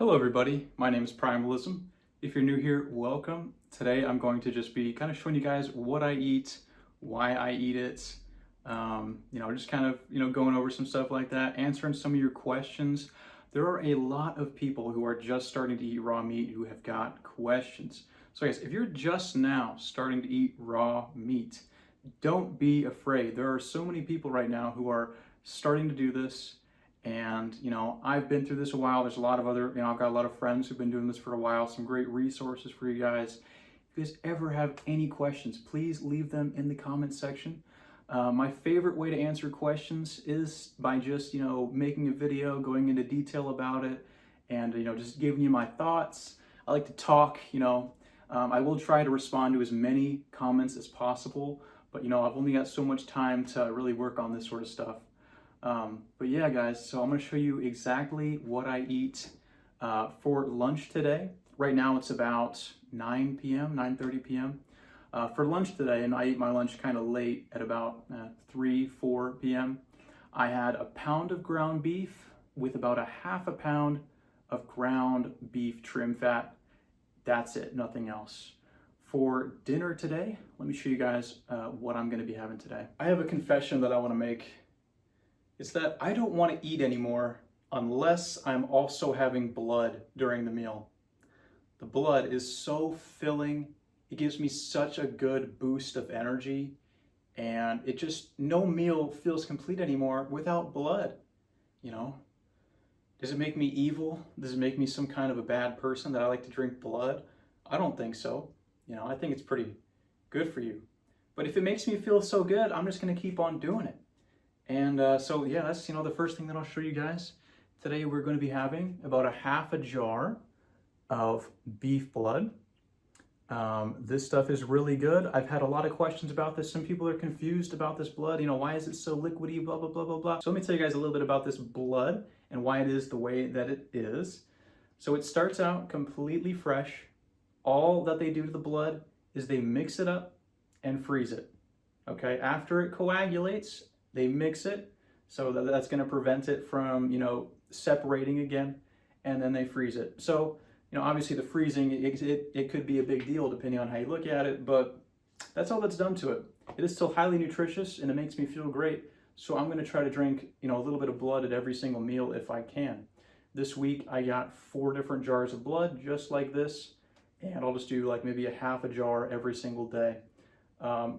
Hello everybody, my name is Primalism. If you're new here, welcome. Today I'm going to just be kind of showing you guys what I eat, why I eat it, just kind of, going over some stuff like that, answering some of your questions. There are a lot of people who are just starting to eat raw meat who have got questions. So guys, if you're just now starting to eat raw meat, don't be afraid. There are so many people right now who are starting to do this. And, I've been through this a while. There's a lot of other, I've got a lot of friends who've been doing this for a while, some great resources for you guys. If you guys ever have any questions, please leave them in the comments section. My favorite way to answer questions is by just, making a video, going into detail about it, and, just giving you my thoughts. I like to talk, I will try to respond to as many comments as possible, but, I've only got so much time to really work on this sort of stuff. But yeah, guys, so I'm going to show you exactly what I eat for lunch today. Right now it's about 9 p.m., 9:30 p.m. For lunch today, and I eat my lunch kind of late at about 3, 4 p.m. I had a pound of ground beef with about a half a pound of ground beef trim fat. That's it, nothing else. For dinner today, let me show you guys what I'm going to be having today. I have a confession that I want to make. It's that I don't want to eat anymore unless I'm also having blood during the meal. The blood is so filling. It gives me such a good boost of energy, and no meal feels complete anymore without blood. Does it make me evil? Does it make me some kind of a bad person that I like to drink blood? I don't think so. I think it's pretty good for you. But if it makes me feel so good, I'm just going to keep on doing it. And so yeah, that's the first thing that I'll show you guys. Today we're going to be having about a half a jar of beef blood. This stuff is really good. I've had a lot of questions about this. Some people are confused about this blood. Why is it so liquidy, blah, blah, blah, blah, blah. So let me tell you guys a little bit about this blood and why it is the way that it is. So it starts out completely fresh. All that they do to the blood is they mix it up and freeze it. Okay, after it coagulates, they mix it, so that's going to prevent it from, separating again, and then they freeze it. So, obviously the freezing, it could be a big deal depending on how you look at it, but that's all that's done to it. It is still highly nutritious, and it makes me feel great, so I'm going to try to drink, a little bit of blood at every single meal if I can. This week, I got 4 different jars of blood, just like this, and I'll just do like maybe a half a jar every single day.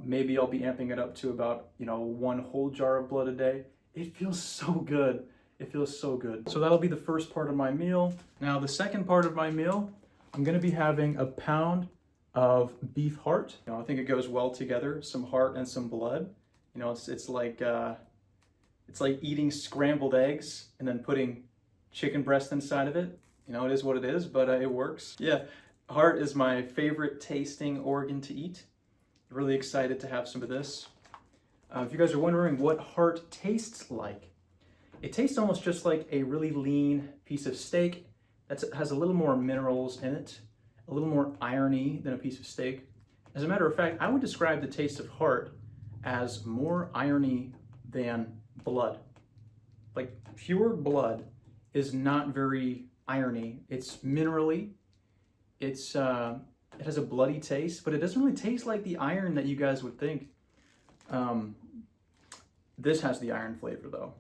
Maybe I'll be amping it up to about, 1 whole jar of blood a day. It feels so good. It feels so good. So that'll be the first part of my meal. Now, the second part of my meal, I'm going to be having a pound of beef heart. I think it goes well together, some heart and some blood. It's like eating scrambled eggs and then putting chicken breast inside of it. It is what it is, but it works. Yeah, heart is my favorite tasting organ to eat. Really excited to have some of this. If you guys are wondering what heart tastes like, it tastes almost just like a really lean piece of steak that has a little more minerals in it, a little more irony than a piece of steak. As a matter of fact, I would describe the taste of heart as more irony than blood. Like pure blood is not very irony. It's minerally. It has a bloody taste, but it doesn't really taste like the iron that you guys would think. This has the iron flavor though,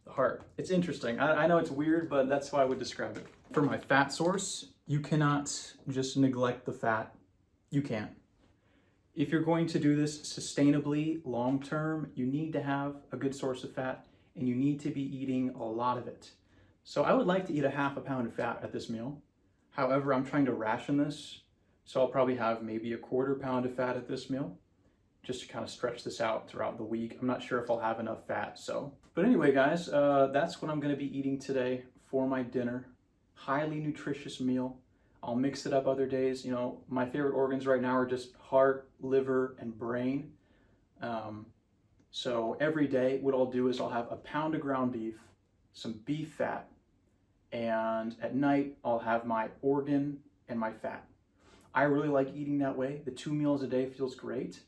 the heart. It's interesting. I know it's weird, but that's how I would describe it. For my fat source, you cannot just neglect the fat. You can't. If you're going to do this sustainably long-term, you need to have a good source of fat, and you need to be eating a lot of it. So I would like to eat a half a pound of fat at this meal. However, I'm trying to ration this. So I'll probably have maybe a 1/4 pound of fat at this meal, just to kind of stretch this out throughout the week. I'm not sure if I'll have enough fat, so. But anyway, guys, that's what I'm gonna be eating today for my dinner. Highly nutritious meal. I'll mix it up other days. My favorite organs right now are just heart, liver, and brain. So every day, what I'll do is I'll have a pound of ground beef, some beef fat, and at night, I'll have my organ and my fat. I really like eating that way. The 2 meals a day feels great.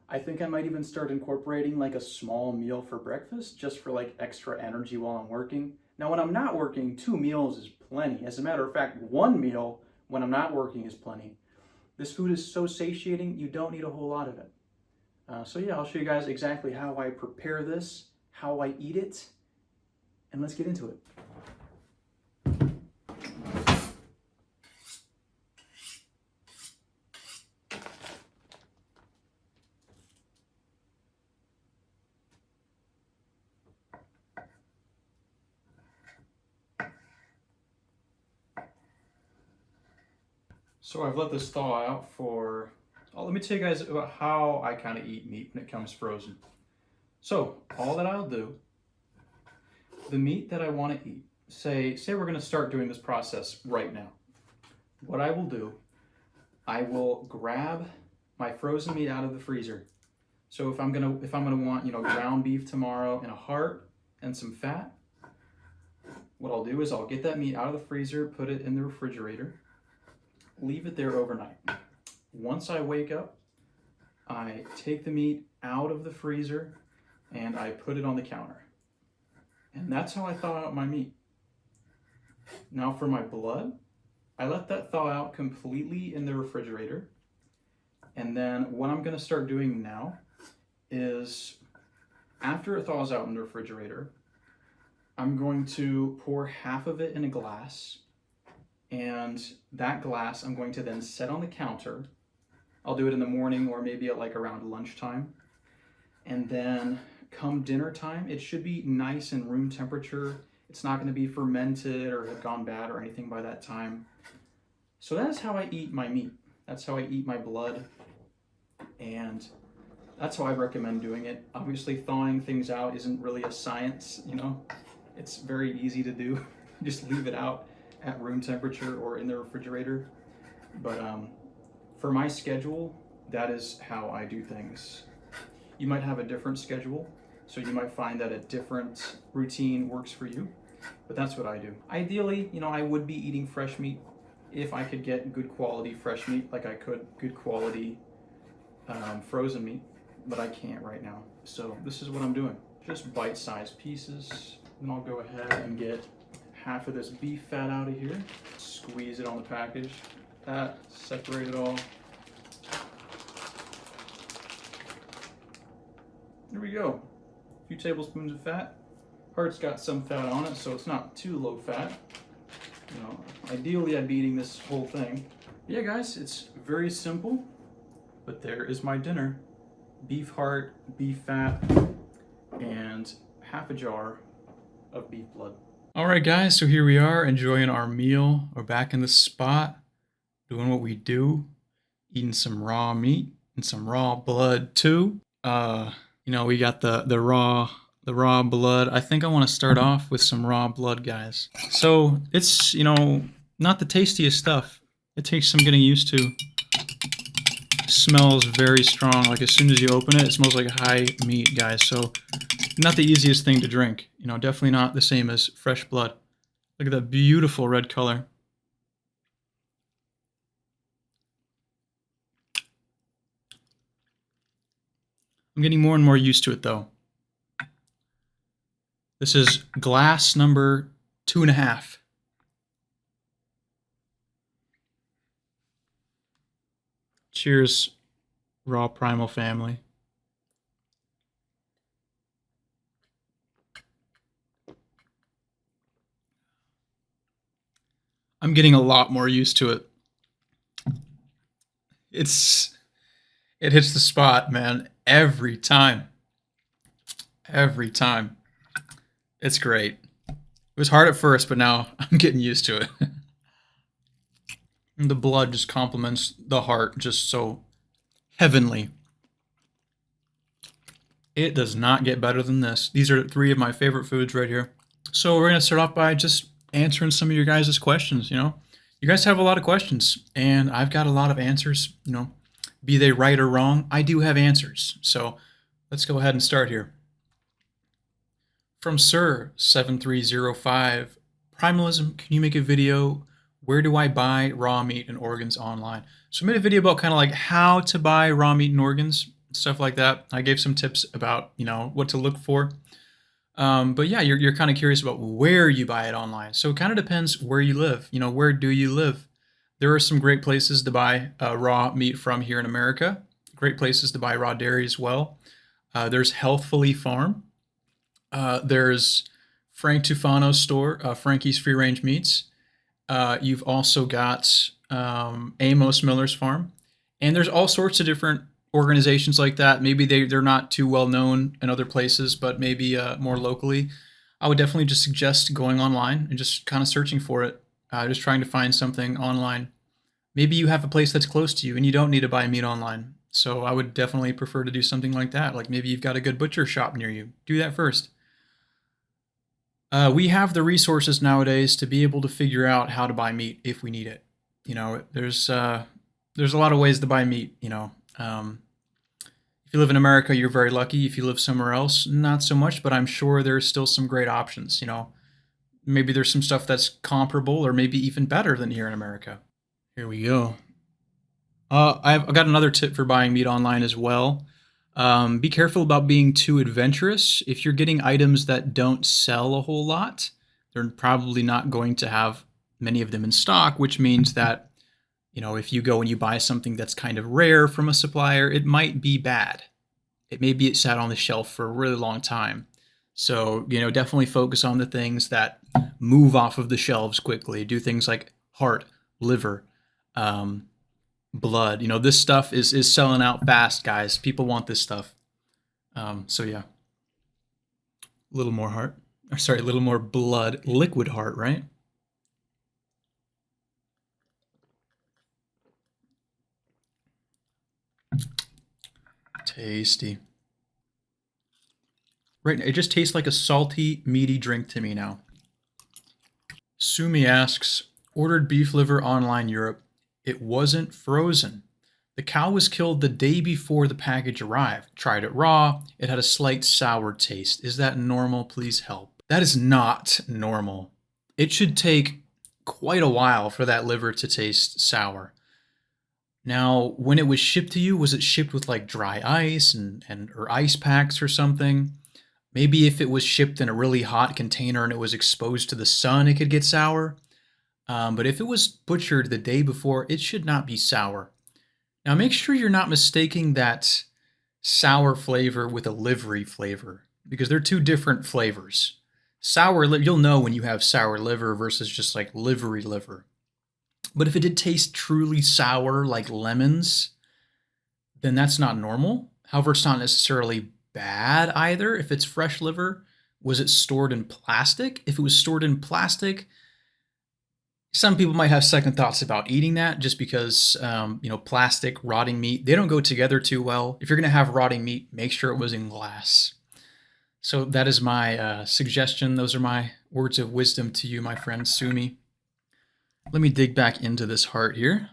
I think I might even start incorporating like a small meal for breakfast just for like extra energy while I'm working. Now, when I'm not working, 2 meals is plenty. As a matter of fact, 1 meal when I'm not working is plenty. This food is so satiating, you don't need a whole lot of it. So yeah, I'll show you guys exactly how I prepare this, how I eat it, and let's get into it. So I've let this thaw out for, let me tell you guys about how I kind of eat meat when it comes frozen. So all that I'll do, the meat that I want to eat, say we're going to start doing this process right now. What I will do, I will grab my frozen meat out of the freezer. So if I'm gonna want, ground beef tomorrow and a heart and some fat, what I'll do is I'll get that meat out of the freezer, put it in the refrigerator, leave it there overnight. Once I wake up, I take the meat out of the freezer and I put it on the counter. And that's how I thaw out my meat. Now for my blood, I let that thaw out completely in the refrigerator. And then what I'm gonna start doing now is, after it thaws out in the refrigerator, I'm going to pour half of it in a glass, and that glass I'm going to then set on the counter. I'll do it in the morning or maybe at like around lunchtime. And then come dinner time, it should be nice and room temperature. It's not going to be fermented or have gone bad or anything by that time. So that's how I eat my meat. That's how I eat my blood. And that's how I recommend doing it. Obviously, thawing things out isn't really a science, It's very easy to do. Just leave it out at room temperature or in the refrigerator. But for my schedule, that is how I do things. You might have a different schedule, so you might find that a different routine works for you, but that's what I do. Ideally, I would be eating fresh meat if I could get good quality fresh meat, like I could good quality frozen meat, but I can't right now. So this is what I'm doing. Just bite-sized pieces. Then I'll go ahead and get half of this beef fat out of here. Squeeze it on the package. That, separate it all. There we go. A few tablespoons of fat. Heart's got some fat on it, so it's not too low fat. Ideally I'd be eating this whole thing. Yeah, guys, it's very simple, but there is my dinner. Beef heart, beef fat, and half a jar of beef blood. All right, guys, so here we are enjoying our meal. We're back in the spot, doing what we do, eating some raw meat and some raw blood too. We got the raw blood. I think I want to start off with some raw blood, guys. So it's, not the tastiest stuff. It takes some getting used to. Smells very strong. Like as soon as you open it, it smells like high meat, guys. So not the easiest thing to drink. Definitely not the same as fresh blood. Look at that beautiful red color. I'm getting more and more used to it though. This is glass number 2.5. Cheers, raw primal family. I'm getting a lot more used to it. It hits the spot, man, every time. Every time. It's great. It was hard at first, but now I'm getting used to it. The blood just complements the heart just so heavenly. It does not get better than this. These are 3 of my favorite foods right here. So we're going to start off by just answering some of your guys' questions, You guys have a lot of questions, and I've got a lot of answers, Be they right or wrong, I do have answers. So let's go ahead and start here. From Sir7305, Primalism, can you make a video? Where do I buy raw meat and organs online? So I made a video about kind of like how to buy raw meat and organs, stuff like that. I gave some tips about, what to look for. But yeah, you're kind of curious about where you buy it online. So it kind of depends where you live. You know, where do you live? There are some great places to buy raw meat from here in America. Great places to buy raw dairy as well. There's Healthfully Farm. There's Frank Tufano's store, Frankie's Free Range Meats. You've also got Amos Miller's Farm, and there's all sorts of different organizations like that. Maybe they're not too well known in other places, but maybe more locally. I would definitely just suggest going online and just kind of searching for it, just trying to find something online. Maybe you have a place that's close to you and you don't need to buy meat online. So I would definitely prefer to do something like that. Like maybe you've got a good butcher shop near you. Do that first. We have the resources nowadays to be able to figure out how to buy meat if we need it. You know, there's a lot of ways to buy meat. If you live in America, you're very lucky. If you live somewhere else, not so much. But I'm sure there's still some great options. Maybe there's some stuff that's comparable or maybe even better than here in America. Here we go. I've got another tip for buying meat online as well. Be careful about being too adventurous. If you're getting items that don't sell a whole lot, they're probably not going to have many of them in stock, which means that, if you go and you buy something that's kind of rare from a supplier, it might be bad. It may be it sat on the shelf for a really long time. So, definitely focus on the things that move off of the shelves quickly. Do things like heart, liver, blood. This stuff is selling out fast, guys. People want this stuff. So yeah, a little more heart. Or sorry, a little more blood, liquid heart, right? Tasty. Right, it just tastes like a salty, meaty drink to me now. Sumi asks, ordered beef liver online Europe. It wasn't frozen. The cow was killed the day before the package arrived. Tried it raw. It had a slight sour taste. Is that normal? Please help. That is not normal. It should take quite a while for that liver to taste sour. Now, when it was shipped to you, was it shipped with like dry ice and or ice packs or something? Maybe if it was shipped in a really hot container and it was exposed to the sun, it could get sour. But if it was butchered the day before, it should not be sour. Now make sure you're not mistaking that sour flavor with a livery flavor, because they're two different flavors. You'll know when you have sour liver versus just like livery liver. But if it did taste truly sour like lemons, then that's not normal. However, it's not necessarily bad either if it's fresh liver. Was it stored in plastic? If it was stored in plastic, some people might have second thoughts about eating that just because, plastic, rotting meat, they don't go together too well. If you're going to have rotting meat, make sure it was in glass. So that is my suggestion. Those are my words of wisdom to you, my friend Sumi. Let me dig back into this heart here.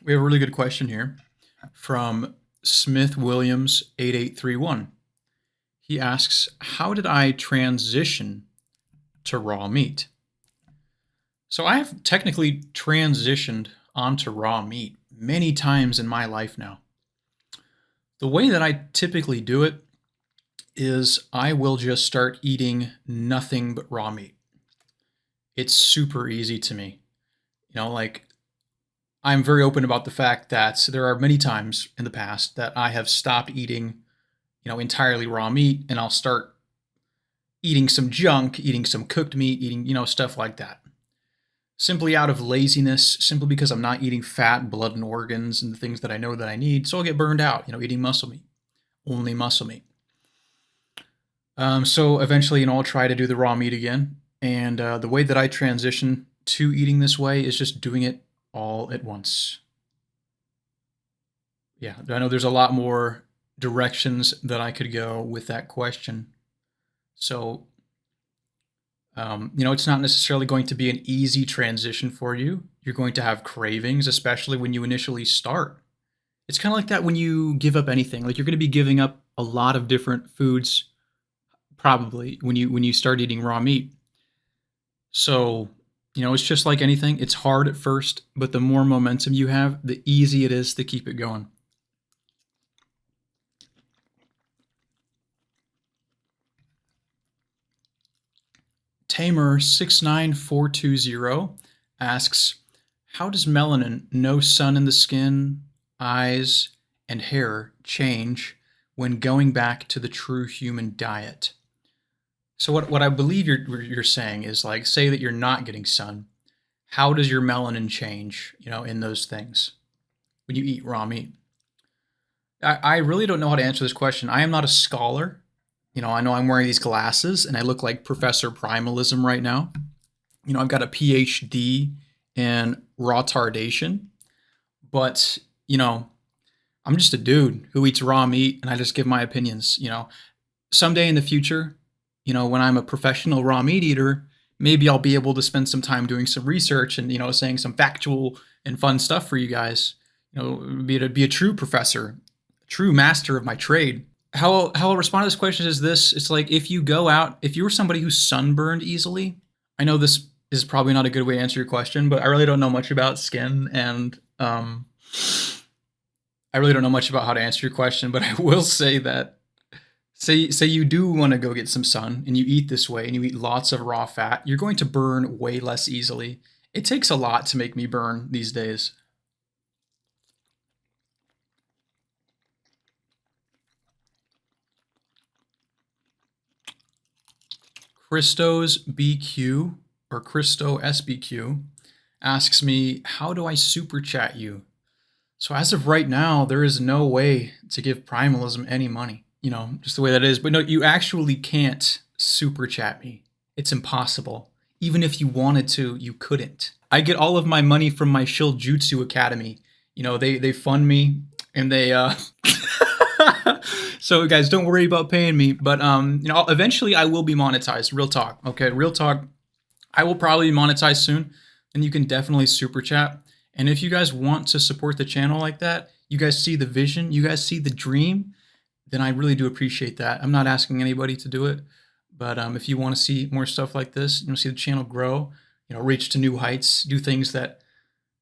We have a really good question here from Smith Williams 8831. He asks, how did I transition to raw meat? So I have technically transitioned onto raw meat many times in my life now. The way that I typically do it is I will just start eating nothing but raw meat. It's super easy to me. I'm very open about the fact that there are many times in the past that I have stopped eating entirely raw meat, and I'll start eating some junk, eating some cooked meat, eating, stuff like that. Simply out of laziness, simply because I'm not eating fat, blood, and organs and the things that I know that I need. So I'll get burned out, eating muscle meat, only muscle meat. So eventually, I'll try to do the raw meat again. And the way that I transition to eating this way is just doing it all at once. Yeah, I know there's a lot more directions that I could go with that question. So, it's not necessarily going to be an easy transition for you. You're going to have cravings, especially when you initially start. It's kind of like that when you give up anything. Like you're going to be giving up a lot of different foods, probably when you start eating raw meat. So, It's just like anything. It's hard at first, but the more momentum you have, the easier it is to keep it going. Tamer69420 asks, how does melanin, no sun in the skin, eyes, and hair change when going back to the true human diet? So what I believe you're saying is, like, say that you're not getting sun. How does your melanin change, in those things when you eat raw meat? I really don't know how to answer this question. I am not a scholar. I know I'm wearing these glasses and I look like Professor Primalism right now. I've got a PhD in retardation, but, I'm just a dude who eats raw meat and I just give my opinions. Someday in the future, when I'm a professional raw meat eater, maybe I'll be able to spend some time doing some research and, saying some factual and fun stuff for you guys. Be a true professor, true master of my trade. How I'll respond to this question is this. It's like, if you go out, if you're somebody who's sunburned easily, I know this is probably not a good way to answer your question, but I really don't know much about skin, and I really don't know much about how to answer your question, but I will say that, say you do want to go get some sun and you eat this way and you eat lots of raw fat, you're going to burn way less easily. It takes a lot to make me burn these days. Christos BQ or Christo SBQ asks me, how do I super chat you? So as of right now, there is no way to give Primalism any money, just the way that is. But no, you actually can't super chat me. It's impossible. Even if you wanted to, you couldn't. I get all of my money from my Shiljutsu Academy. They fund me and they so guys, don't worry about paying me, but eventually I will be monetized. Real talk. Okay, real talk. I will probably be monetized soon, and you can definitely super chat. And if you guys want to support the channel like that, you guys see the vision, you guys see the dream, then I really do appreciate that. I'm not asking anybody to do it, but if you want to see more stuff like this, see the channel grow, reach to new heights, do things that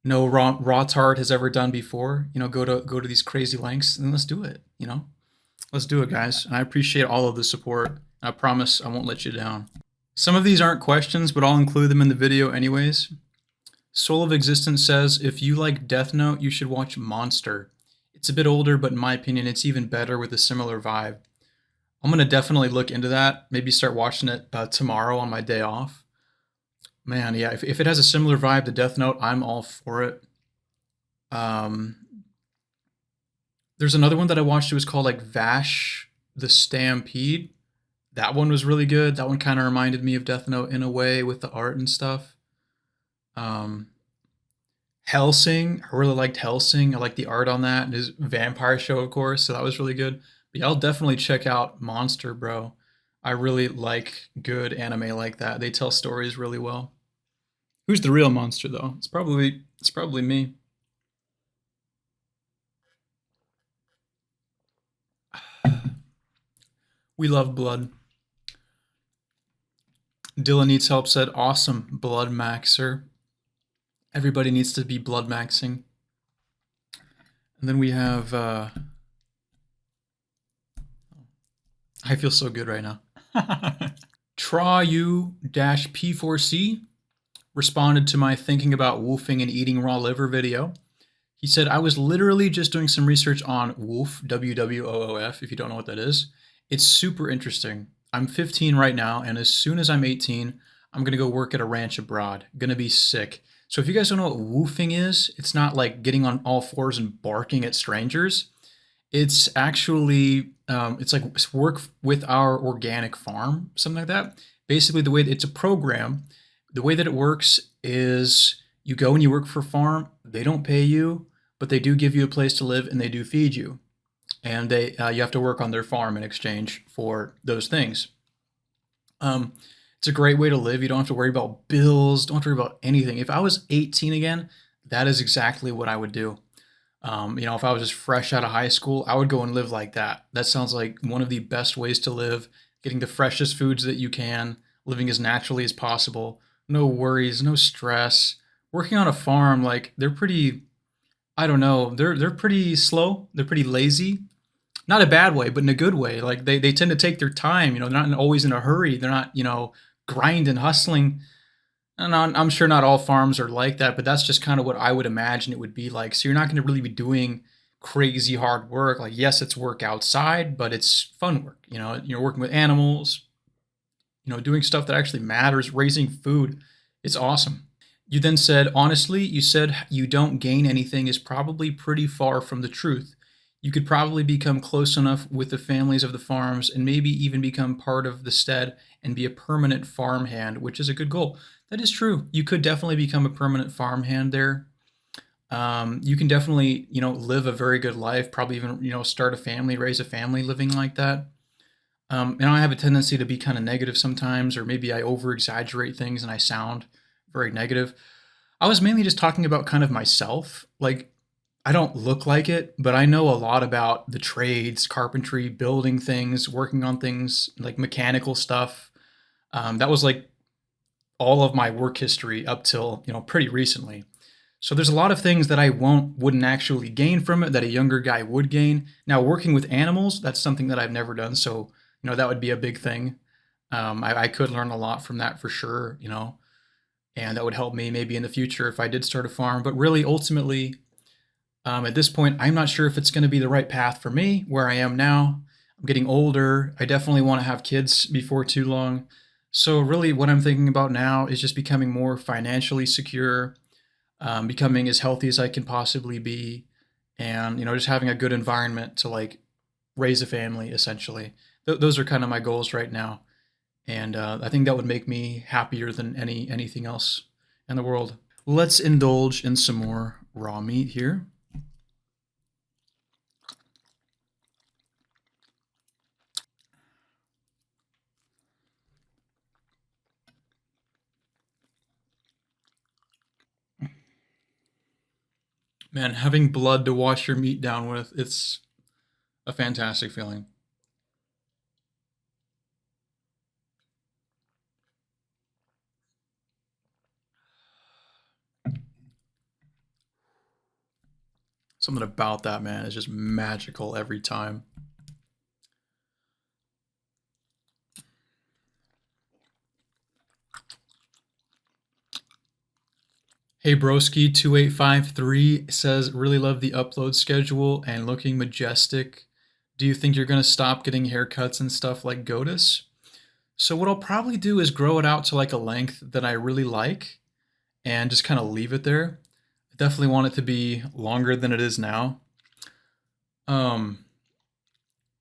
no raw tard has ever done before, go to these crazy lengths, and let's do it. Let's do it, guys. And I appreciate all of the support. I promise I won't let you down. Some of these aren't questions, but I'll include them in the video anyways. Soul of Existence says, if you like Death Note, you should watch Monster. It's a bit older, but in my opinion, it's even better with a similar vibe. I'm going to definitely look into that. Maybe start watching it tomorrow on my day off. Man, yeah, if it has a similar vibe to Death Note, I'm all for it. There's another one that I watched. It was called like Vash the Stampede. That one was really good. That one kind of reminded me of Death Note in a way with the art and stuff. Hellsing, I really liked Hellsing. I like the art on that. And his vampire show, of course, so that was really good. But yeah, I'll definitely check out Monster, bro. I really like good anime like that. They tell stories really well. Who's the real monster, though? It's probably me. We love blood. Dylan Needs Help said, awesome, blood maxer. Everybody needs to be blood maxing. And then we have, I feel so good right now. Trayu-P4C responded to my thinking about woofing and eating raw liver video. He said, I was literally just doing some research on Woof, WWOOF, if you don't know what that is. It's super interesting. I'm 15 right now, and as soon as I'm 18, I'm going to go work at a ranch abroad. Going to be sick. So if you guys don't know what woofing is, it's not like getting on all fours and barking at strangers. It's actually, it's like work with our organic farm, something like that. Basically, the way that it's a program, the way that it works is you go and you work for a farm. They don't pay you, but they do give you a place to live and they do feed you. And you have to work on their farm in exchange for those things. It's a great way to live. You don't have to worry about bills. Don't have to worry about anything. If I was 18 again, that is exactly what I would do. If I was just fresh out of high school, I would go and live like that. That sounds like one of the best ways to live, getting the freshest foods that you can, living as naturally as possible, No worries, no stress. Working on a farm, like they're pretty, I don't know, they're pretty slow, they're pretty lazy. Not a bad way, but in a good way. Like they tend to take their time, they're not always in a hurry. They're not, grinding, hustling. And I'm sure not all farms are like that, but that's just kind of what I would imagine it would be like. So you're not going to really be doing crazy hard work. Like, yes, it's work outside, but it's fun work. You're working with animals, doing stuff that actually matters, raising food. It's awesome. You then said, honestly, you said you don't gain anything is probably pretty far from the truth. You could probably become close enough with the families of the farms and maybe even become part of the stead and be a permanent farmhand, which is a good goal. That is true. You could definitely become a permanent farmhand there. You can definitely, live a very good life, probably even, start a family, raise a family living like that. And I have a tendency to be kind of negative sometimes, or maybe I over exaggerate things and I sound very negative. I was mainly just talking about kind of myself. Like, I don't look like it, but I know a lot about the trades, carpentry, building things, working on things like mechanical stuff. That was like all of my work history up till, pretty recently. So there's a lot of things that I wouldn't actually gain from it that a younger guy would gain. Now, working with animals, that's something that I've never done. So, that would be a big thing. I could learn a lot from that for sure, and that would help me maybe in the future if I did start a farm. But really, ultimately, at this point, I'm not sure if it's going to be the right path for me where I am now. I'm getting older. I definitely want to have kids before too long. So, really, what I'm thinking about now is just becoming more financially secure, becoming as healthy as I can possibly be, and just having a good environment to like raise a family. Essentially, those are kind of my goals right now, and I think that would make me happier than anything else in the world. Let's indulge in some more raw meat here. Man, having blood to wash your meat down with, it's a fantastic feeling. Something about that, man, is just magical every time. Hey Broski 2853 says really love the upload schedule and looking majestic. Do you think you're gonna stop getting haircuts and stuff like Godus? So what I'll probably do is grow it out to like a length that I really like and just kind of leave it there. I definitely want it to be longer than it is now. Um,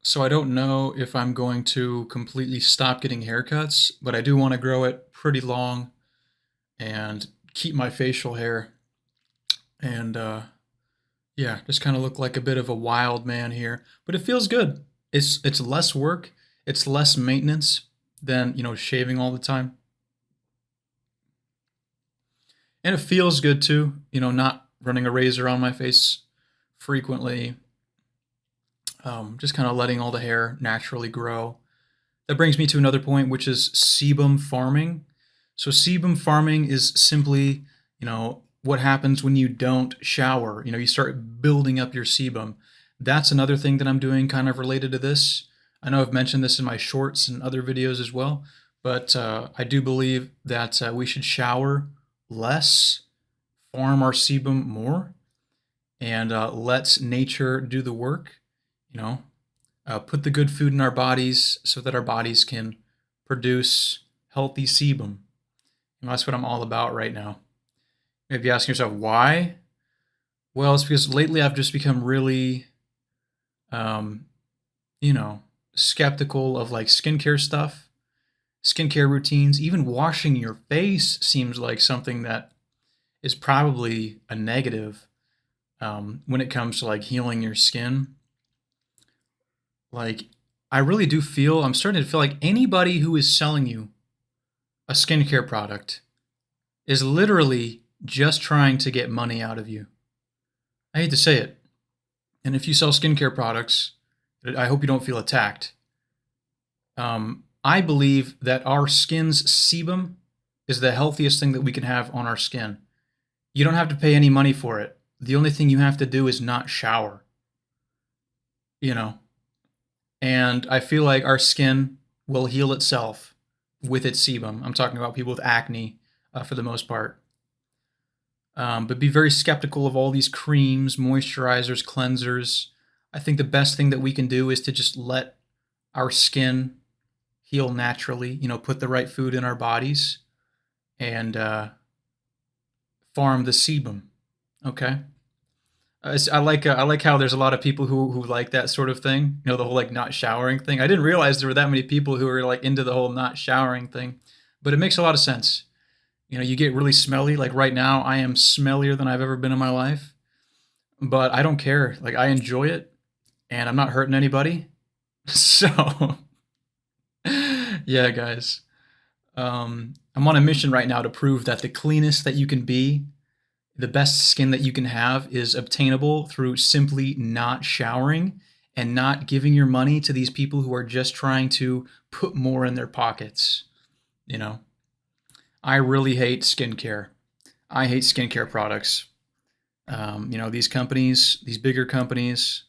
so I don't know if I'm going to completely stop getting haircuts, but I do want to grow it pretty long and keep my facial hair and yeah, just kind of look like a bit of a wild man here. But it feels good. It's less work, it's less maintenance than, shaving all the time. And it feels good too, not running a razor on my face frequently. Just kind of letting all the hair naturally grow. That brings me to another point, which is sebum farming. So sebum farming is simply, what happens when you don't shower. You start building up your sebum. That's another thing that I'm doing kind of related to this. I know I've mentioned this in my shorts and other videos as well, but I do believe that we should shower less, farm our sebum more, and let nature do the work. You know, put the good food in our bodies so that our bodies can produce healthy sebum. And that's what I'm all about right now. Maybe asking yourself why? Well, it's because lately I've just become really, um, you know, skeptical of like skincare stuff, skincare routines. Even washing your face seems like something that is probably a negative when it comes to like healing your skin. Like, I really do feel, I'm starting to feel like anybody who is selling you a skincare product is literally just trying to get money out of you. I hate to say it. And if you sell skincare products, I hope you don't feel attacked. I believe that our skin's sebum is the healthiest thing that we can have on our skin. You don't have to pay any money for it. The only thing you have to do is not shower, you know? And I feel like our skin will heal itself with its sebum. I'm talking about people with acne for the most part. But be very skeptical of all these creams, moisturizers, cleansers. I think the best thing that we can do is to just let our skin heal naturally, put the right food in our bodies and farm the sebum. Okay. I like how there's a lot of people who like that sort of thing. The whole like not showering thing. I didn't realize there were that many people who are like into the whole not showering thing, but it makes a lot of sense. You get really smelly. Like right now, I am smellier than I've ever been in my life, but I don't care. Like I enjoy it, and I'm not hurting anybody. So, yeah, guys. I'm on a mission right now to prove that the cleanest that you can be, the best skin that you can have, is obtainable through simply not showering and not giving your money to these people who are just trying to put more in their pockets. I really hate skincare. I hate skincare products. These companies, these bigger companies,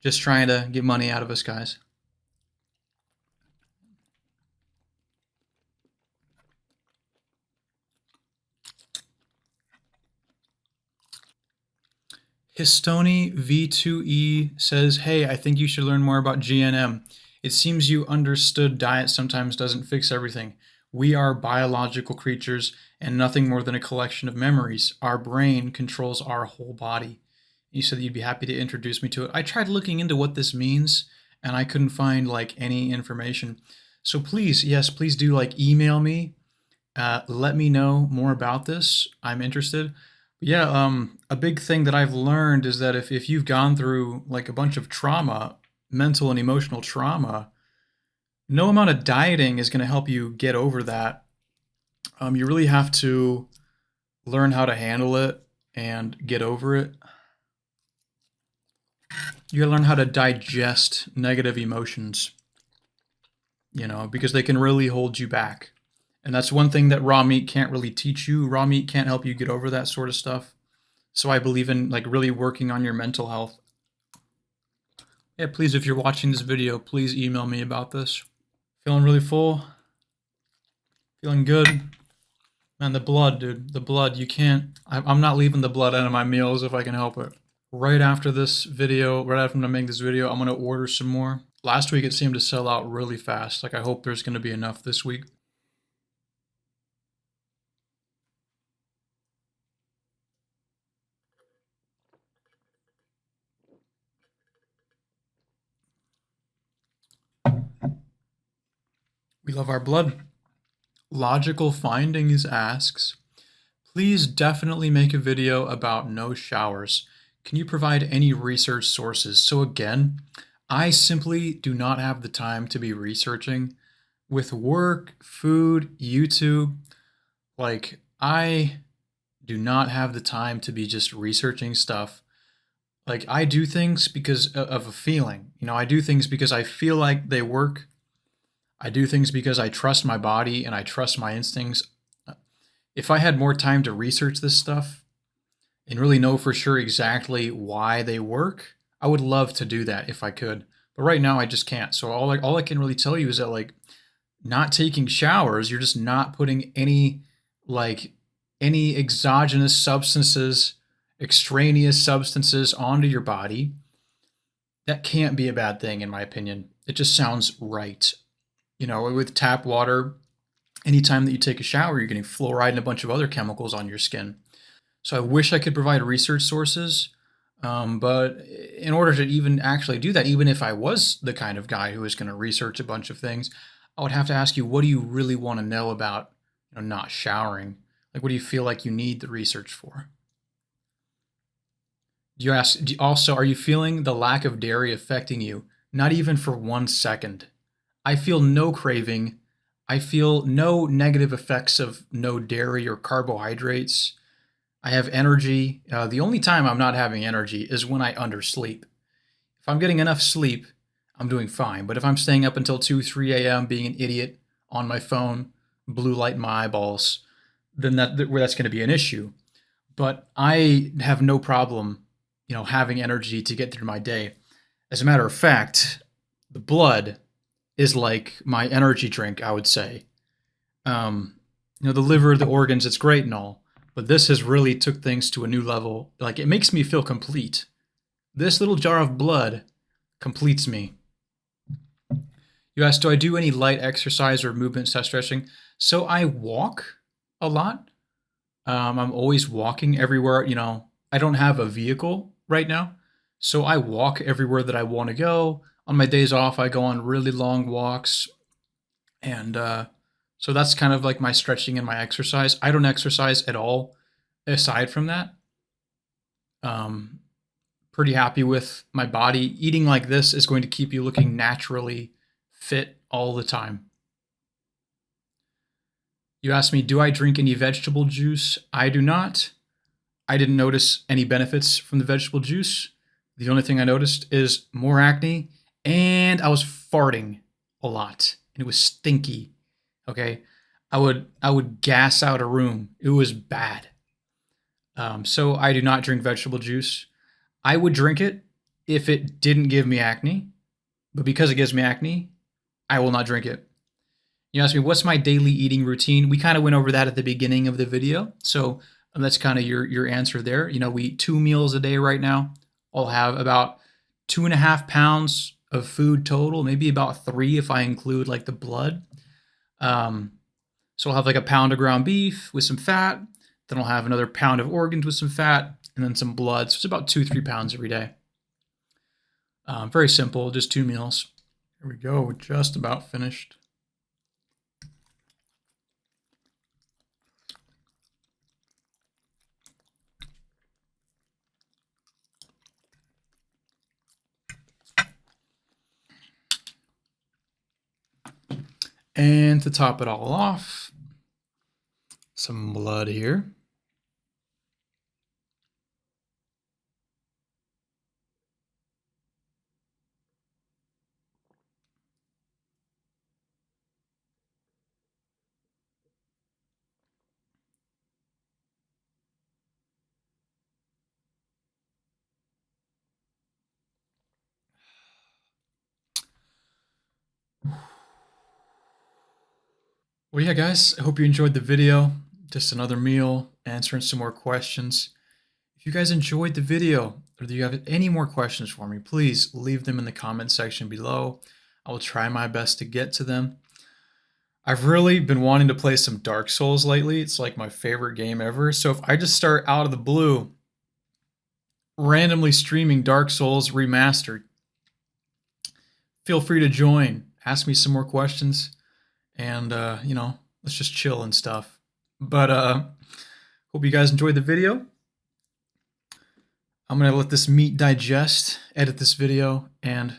just trying to get money out of us, guys. Histoni V2E says, hey, I think you should learn more about GNM. It seems you understood diet sometimes doesn't fix everything. We are biological creatures and nothing more than a collection of memories. Our brain controls our whole body. You said that you'd be happy to introduce me to it. I tried looking into what this means and I couldn't find like any information. So please, yes, please do like email me. Let me know more about this. I'm interested. Yeah, a big thing that I've learned is that if you've gone through like a bunch of trauma, mental and emotional trauma, no amount of dieting is going to help you get over that. You really have to learn how to handle it and get over it. You gotta learn how to digest negative emotions, because they can really hold you back. And that's one thing that raw meat can't really teach you. Raw meat can't help you get over that sort of stuff. So I believe in like really working on your mental health. Yeah, please, if you're watching this video, please email me about this. Feeling really full? Feeling good? Man, the blood, dude. The blood, you can't... I'm not leaving the blood out of my meals if I can help it. Right after this video, right after I make this video, I'm going to order some more. Last week it seemed to sell out really fast. Like I hope there's going to be enough this week. We love our blood. Logical Findings asks, please definitely make a video about no showers. Can you provide any research sources? So again, I simply do not have the time to be researching. With work, food, YouTube, like I do not have the time to be just researching stuff. Like I do things because of a feeling. I do things because I feel like they work. I do things because I trust my body and I trust my instincts. If I had more time to research this stuff and really know for sure exactly why they work, I would love to do that if I could. But right now I just can't. So all I can really tell you is that like not taking showers, you're just not putting any exogenous substances, extraneous substances onto your body. That can't be a bad thing in my opinion. It just sounds right. With tap water, anytime that you take a shower, you're getting fluoride and a bunch of other chemicals on your skin. So I wish I could provide research sources, but in order to even actually do that, even if I was the kind of guy who was going to research a bunch of things, I would have to ask you, what do you really want to know about not showering? Like, what do you feel like you need the research for? Also, are you feeling the lack of dairy affecting you? Not even for 1 second. I feel no craving. I feel no negative effects of no dairy or carbohydrates. I have energy. The only time I'm not having energy is when I undersleep. If I'm getting enough sleep, I'm doing fine. But if I'm staying up until 2, 3 a.m. being an idiot on my phone, blue light in my eyeballs, then where that's going to be an issue. But I have no problem, having energy to get through my day. As a matter of fact, the blood is like my energy drink, I would say. The liver, the organs, it's great and all, but this has really took things to a new level. Like, it makes me feel complete. This little jar of blood completes me. You asked, do I do any light exercise or movement stretching? So I walk a lot. I'm always walking everywhere. I don't have a vehicle right now, so I walk everywhere that I want to go. On my days off, I go on really long walks, and so that's kind of like my stretching and my exercise. I don't exercise at all aside from that. Pretty happy with my body. Eating like this is going to keep you looking naturally fit all the time. You asked me, do I drink any vegetable juice? I do not. I didn't notice any benefits from the vegetable juice. The only thing I noticed is more acne, and I was farting a lot, and it was stinky. Okay, I would gas out a room. It was bad. So I do not drink vegetable juice. I would drink it if it didn't give me acne, but because it gives me acne, I will not drink it. You asked me, what's my daily eating routine? We kind of went over that at the beginning of the video, so that's kind of your answer there. We eat 2 meals a day right now. I'll have about 2.5 pounds of food total, maybe about 3 if I include like the blood. So I'll have like a pound of ground beef with some fat, then I'll have another pound of organs with some fat, and then some blood. So it's about 2-3 pounds every day. Very simple, just 2 meals. Here we go, we're just about finished. And to top it all off, some blood here. Well, yeah, guys, I hope you enjoyed the video. Just another meal, answering some more questions. If you guys enjoyed the video, or do you have any more questions for me, please leave them in the comment section below. I will try my best to get to them. I've really been wanting to play some Dark Souls lately. It's like my favorite game ever. So if I just start out of the blue, randomly streaming Dark Souls Remastered, feel free to join. Ask me some more questions. And, let's just chill and stuff. But hope you guys enjoyed the video. I'm going to let this meat digest, edit this video, and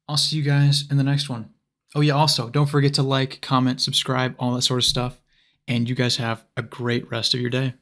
I'll see you guys in the next one. Oh yeah, also, don't forget to like, comment, subscribe, all that sort of stuff. And you guys have a great rest of your day.